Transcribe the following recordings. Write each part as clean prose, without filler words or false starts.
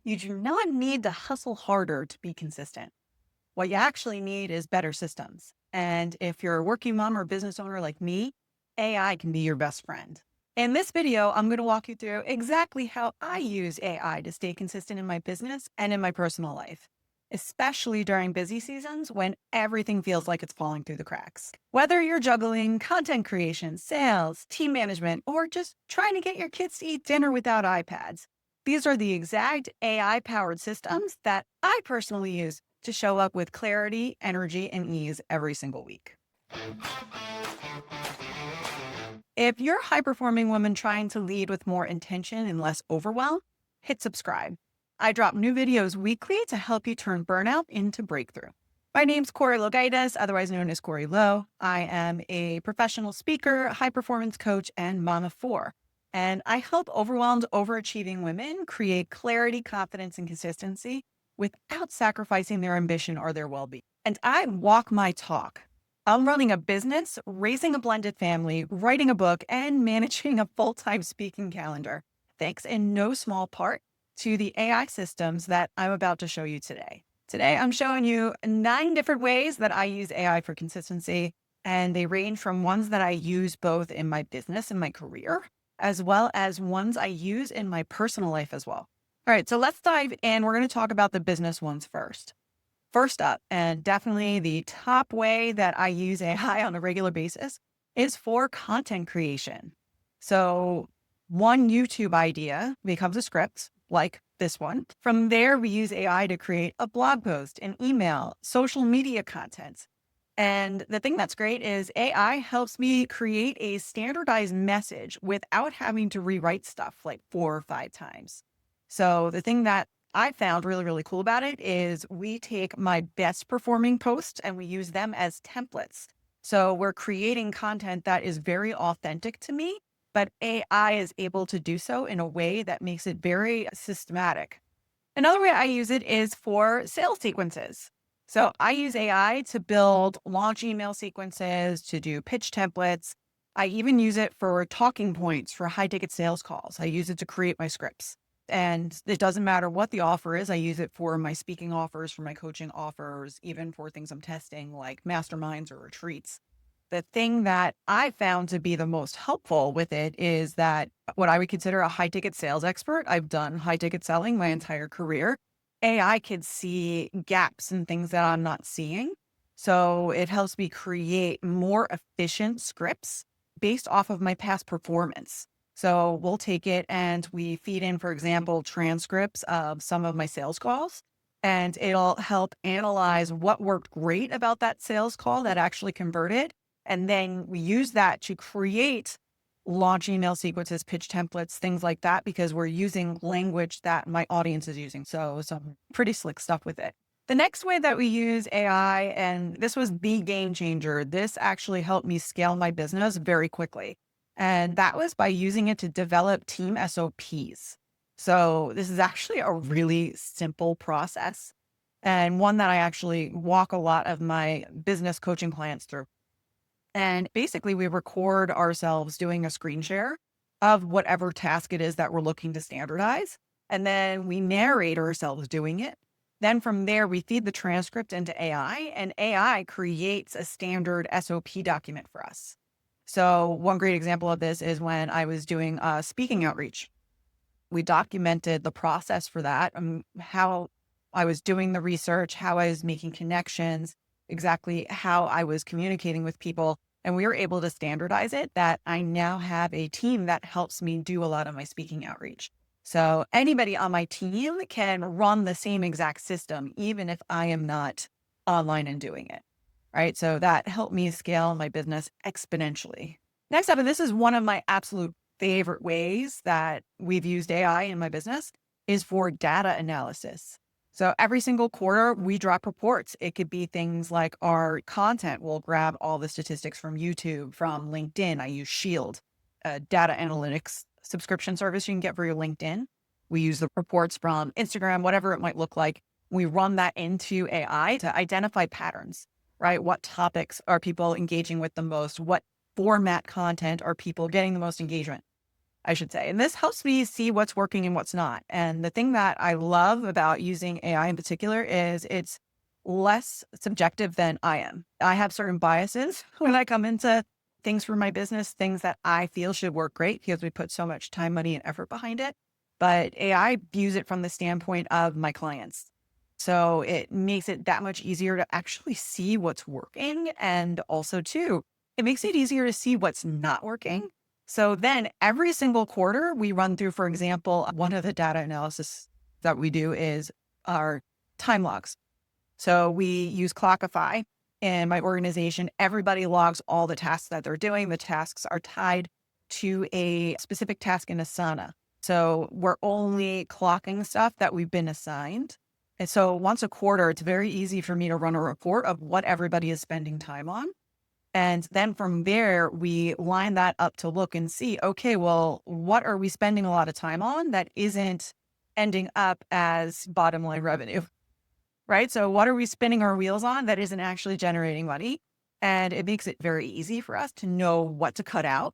You do not need to hustle harder to be consistent. What you actually need is better systems. And if you're a working mom or business owner like me, AI can be your best friend. In this video, I'm going to walk you through exactly how I use AI to stay consistent in my business and in my personal life, especially during busy seasons when everything feels like it's falling through the cracks. Whether you're juggling content creation, sales, team management, or just trying to get your kids to eat dinner without iPads, these are the exact AI powered systems that I personally use to show up with clarity, energy, and ease every single week. If you're a high performing woman trying to lead with more intention and less overwhelm, hit subscribe. I drop new videos weekly to help you turn burnout into breakthrough. My name's Corrie Lo, otherwise known as Corrie Lo. I am a professional speaker, high performance coach, and mom of four. And I help overwhelmed, overachieving women create clarity, confidence, and consistency without sacrificing their ambition or their well-being. And I walk my talk. I'm running a business, raising a blended family, writing a book, and managing a full-time speaking calendar, thanks in no small part to the AI systems that I'm about to show you today. Today, I'm showing you 9 different ways that I use AI for consistency, and they range from ones that I use both in my business and my career, as well as ones I use in my personal life as well. All right, so let's dive in. We're going to talk about the business ones first. First up, and definitely the top way that I use AI on a regular basis is for content creation. So one YouTube idea becomes a script like this one. From there, we use AI to create a blog post, an email, social media content. And the thing that's great is AI helps me create a standardized message without having to rewrite stuff like 4 or 5 times. So the thing that I found really, really cool about it is we take my best performing posts and we use them as templates. So we're creating content that is very authentic to me, but AI is able to do so in a way that makes it very systematic. Another way I use it is for sales sequences. So I use AI to build launch email sequences, to do pitch templates. I even use it for talking points for high ticket sales calls. I use it to create my scripts. And it doesn't matter what the offer is. I use it for my speaking offers, for my coaching offers, even for things I'm testing like masterminds or retreats. The thing that I found to be the most helpful with it is that what I would consider a high ticket sales expert, I've done high ticket selling my entire career. AI can see gaps and things that I'm not seeing. So it helps me create more efficient scripts based off of my past performance. So we'll take it and we feed in, for example, transcripts of some of my sales calls, and it'll help analyze what worked great about that sales call that actually converted. And then we use that to create launch email sequences, pitch templates, things like that, because we're using language that my audience is using. So some pretty slick stuff with it. The next way that we use AI, and this was the game changer, this actually helped me scale my business very quickly. And that was by using it to develop team SOPs. So this is actually a really simple process and one that I actually walk a lot of my business coaching clients through. And basically, we record ourselves doing a screen share of whatever task it is that we're looking to standardize. And then we narrate ourselves doing it. Then from there, we feed the transcript into AI, and AI creates a standard SOP document for us. So one great example of this is when I was doing a speaking outreach. We documented the process for that, how I was doing the research, how I was making connections, exactly how I was communicating with people. And we were able to standardize it that I now have a team that helps me do a lot of my speaking outreach. So anybody on my team can run the same exact system, even if I am not online and doing it. Right. So that helped me scale my business exponentially. Next up, and this is one of my absolute favorite ways that we've used AI in my business, is for data analysis. So every single quarter, we drop reports. It could be things like our content. We'll grab all the statistics from YouTube, from LinkedIn. I use Shield, a data analytics subscription service you can get for your LinkedIn. We use the reports from Instagram, whatever it might look like. We run that into AI to identify patterns, right? What topics are people engaging with the most? What format content are people getting the most engagement? I should say. And this helps me see what's working and what's not. And the thing that I love about using AI in particular is it's less subjective than I am. I have certain biases when I come into things for my business, things that I feel should work great because we put so much time, money, and effort behind it. But AI views it from the standpoint of my clients. So it makes it that much easier to actually see what's working. And also, too, it makes it easier to see what's not working. So then every single quarter we run through, for example, one of the data analysis that we do is our time logs. So we use Clockify in my organization. Everybody logs all the tasks that they're doing. The tasks are tied to a specific task in Asana. So we're only clocking stuff that we've been assigned. And so once a quarter, it's very easy for me to run a report of what everybody is spending time on. And then from there, we line that up to look and see, okay, well, what are we spending a lot of time on that isn't ending up as bottom line revenue, right? So what are we spinning our wheels on that isn't actually generating money? And it makes it very easy for us to know what to cut out,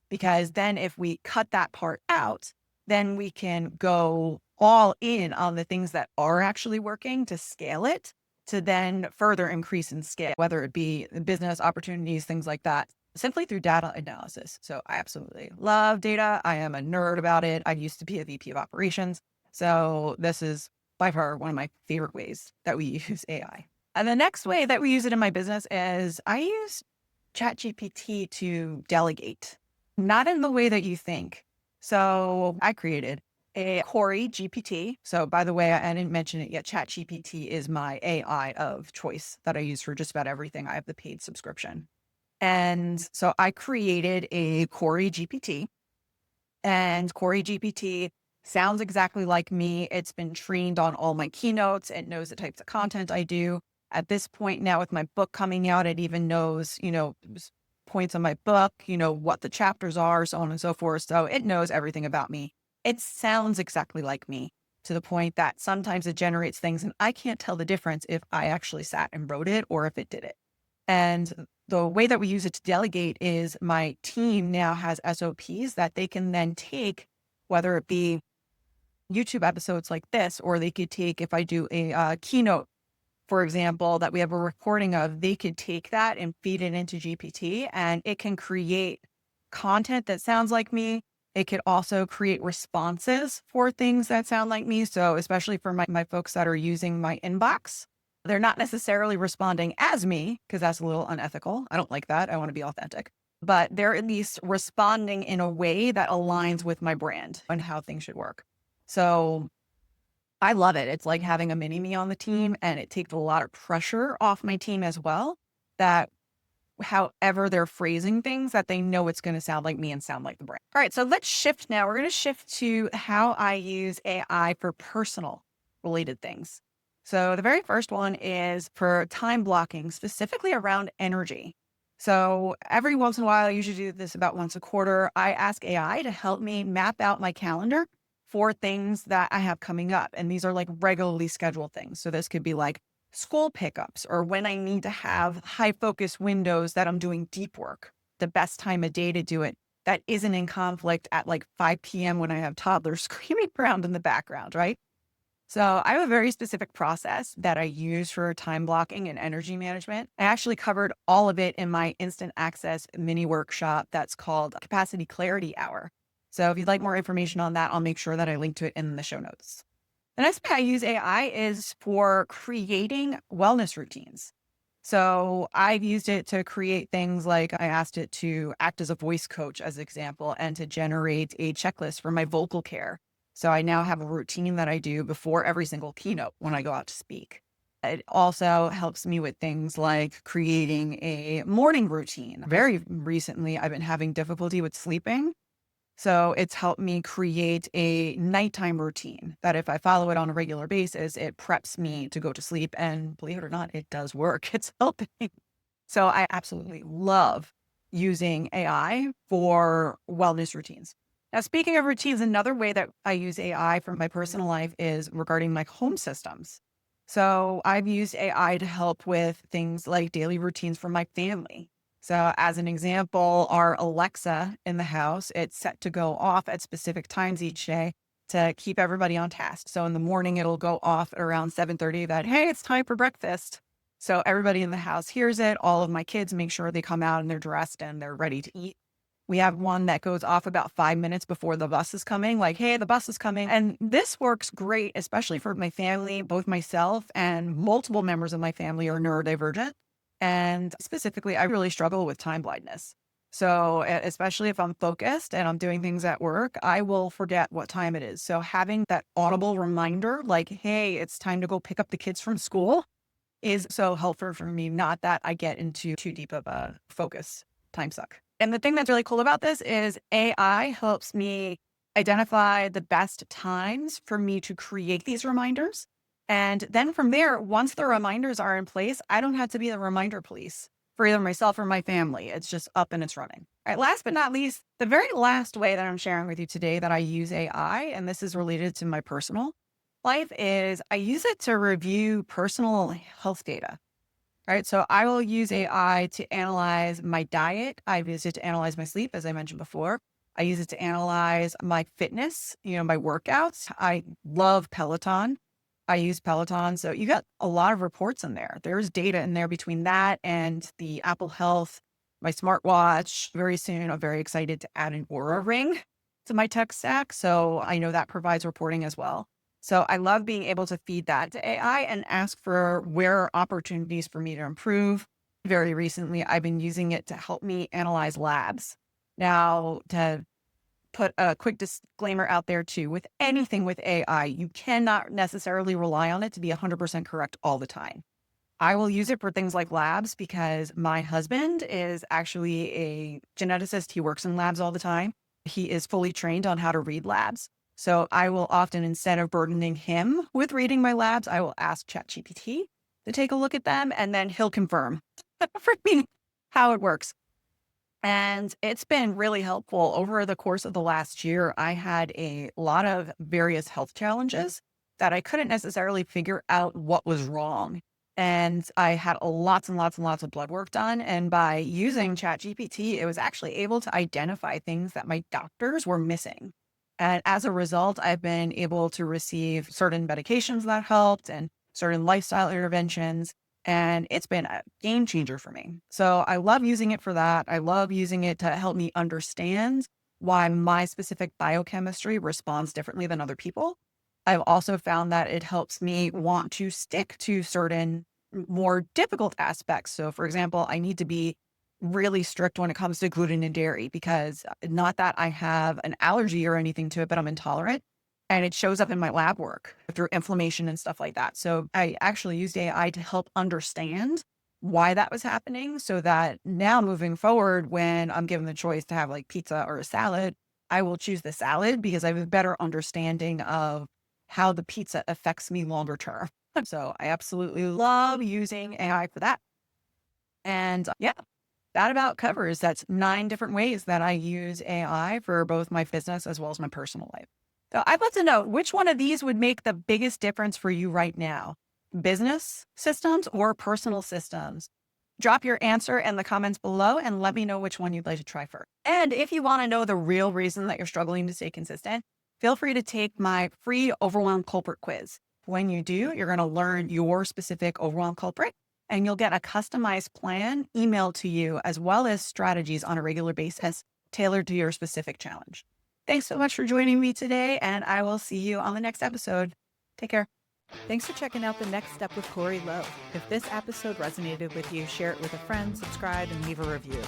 because then if we cut that part out, then we can go all in on the things that are actually working to scale it, to then further increase in scale, whether it be business opportunities, things like that, simply through data analysis. So I absolutely love data. I am a nerd about it. I used to be a VP of operations. So this is by far one of my favorite ways that we use AI. And the next way that we use it in my business is I use ChatGPT to delegate, not in the way that you think. So I created a Corrie GPT. So by the way, I didn't mention it yet. ChatGPT is my AI of choice that I use for just about everything. I have the paid subscription. And so I created a Corrie GPT, and Corrie GPT sounds exactly like me. It's been trained on all my keynotes. It knows the types of content I do. At this point now, with my book coming out, it even knows, points on my book, what the chapters are, so on and so forth. So it knows everything about me. It sounds exactly like me, to the point that sometimes it generates things and I can't tell the difference if I actually sat and wrote it or if it did it. And the way that we use it to delegate is my team now has SOPs that they can then take, whether it be YouTube episodes like this, or they could take, if I do a keynote, for example, that we have a recording of, they could take that and feed it into GPT, and it can create content that sounds like me. It could also create responses for things that sound like me. So especially for my folks that are using my inbox, they're not necessarily responding as me, because that's a little unethical. I don't like that. I want to be authentic. But they're at least responding in a way that aligns with my brand and how things should work. So I love it. It's like having a mini me on the team, and it takes a lot of pressure off my team as well, that however they're phrasing things, that they know it's going to sound like me and sound like the brand. All right, so let's shift now. We're going to shift to how I use AI for personal related things. So the very first one is for time blocking, specifically around energy. So every once in a while, I usually do this about once a quarter, I ask AI to help me map out my calendar for things that I have coming up. And these are like regularly scheduled things. So this could be like school pickups, or when I need to have high focus windows that I'm doing deep work, the best time of day to do it that isn't in conflict at like 5 p.m. when I have toddlers screaming around in the background, right? So I have a very specific process that I use for time blocking and energy management. I actually covered all of it in my instant access mini workshop that's called Capacity Clarity Hour. So if you'd like more information on that, I'll make sure that I link to it in the show notes. The next way I use AI is for creating wellness routines. So I've used it to create things like, I asked it to act as a voice coach, as an example, and to generate a checklist for my vocal care. So I now have a routine that I do before every single keynote when I go out to speak. It also helps me with things like creating a morning routine. Very recently, I've been having difficulty with sleeping. So it's helped me create a nighttime routine that if I follow it on a regular basis, it preps me to go to sleep. And believe it or not, it does work. It's helping. So I absolutely love using AI for wellness routines. Now, speaking of routines, another way that I use AI for my personal life is regarding my home systems. So I've used AI to help with things like daily routines for my family. So as an example, our Alexa in the house, it's set to go off at specific times each day to keep everybody on task. So in the morning, it'll go off at around 7:30 that, hey, it's time for breakfast. So everybody in the house hears it. All of my kids make sure they come out and they're dressed and they're ready to eat. We have one that goes off about 5 minutes before the bus is coming, like, hey, the bus is coming. And this works great, especially for my family. Both myself and multiple members of my family are neurodivergent. And specifically, I really struggle with time blindness. So especially if I'm focused and I'm doing things at work, I will forget what time it is. So having that audible reminder, like, hey, it's time to go pick up the kids from school, is so helpful for me. Not that I get into too deep of a focus time suck. And the thing that's really cool about this is AI helps me identify the best times for me to create these reminders. And then from there, once the reminders are in place, I don't have to be the reminder police for either myself or my family. It's just up and it's running. All right, last but not least, the very last way that I'm sharing with you today that I use AI, and this is related to my personal life, is I use it to review personal health data. All right, so I will use AI to analyze my diet. I've used it to analyze my sleep, as I mentioned before. I use it to analyze my fitness, my workouts. I love Peloton. I use Peloton. So you got a lot of reports in there. There's data in there between that and the Apple Health, my smartwatch. Very soon, I'm very excited to add an Aura ring to my tech stack. So I know that provides reporting as well. So I love being able to feed that to AI and ask for where are opportunities for me to improve. Very recently, I've been using it to help me analyze labs. Now, to put a quick disclaimer out there too, with anything with AI, you cannot necessarily rely on it to be 100% correct all the time. I will use it for things like labs because my husband is actually a geneticist. He works in labs all the time. He is fully trained on how to read labs. So I will often, instead of burdening him with reading my labs, I will ask ChatGPT to take a look at them and then he'll confirm for me how it works. And it's been really helpful. Over the course of the last year, I had a lot of various health challenges that I couldn't necessarily figure out what was wrong. And I had lots and lots and lots of blood work done. And by using ChatGPT, it was actually able to identify things that my doctors were missing. And as a result, I've been able to receive certain medications that helped and certain lifestyle interventions. And it's been a game changer for me. So I love using it for that. I love using it to help me understand why my specific biochemistry responds differently than other people. I've also found that it helps me want to stick to certain more difficult aspects. So for example, I need to be really strict when it comes to gluten and dairy because not that I have an allergy or anything to it, but I'm intolerant. And it shows up in my lab work through inflammation and stuff like that. So I actually used AI to help understand why that was happening so that now moving forward, when I'm given the choice to have like pizza or a salad, I will choose the salad because I have a better understanding of how the pizza affects me longer term. So I absolutely love using AI for that. And yeah, that about covers, that's 9 different ways that I use AI for both my business as well as my personal life. So I'd love to know which one of these would make the biggest difference for you right now, business systems or personal systems? Drop your answer in the comments below and let me know which one you'd like to try first. And if you want to know the real reason that you're struggling to stay consistent, feel free to take my free Overwhelm Culprit Quiz. When you do, you're going to learn your specific Overwhelm Culprit and you'll get a customized plan emailed to you as well as strategies on a regular basis tailored to your specific challenge. Thanks so much for joining me today, and I will see you on the next episode. Take care. Thanks for checking out The Next Step with Corrie Lo. If this episode resonated with you, share it with a friend, subscribe, and leave a review.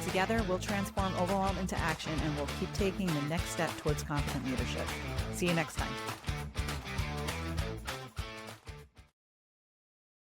Together, we'll transform overwhelm into action, and we'll keep taking the next step towards confident leadership. See you next time.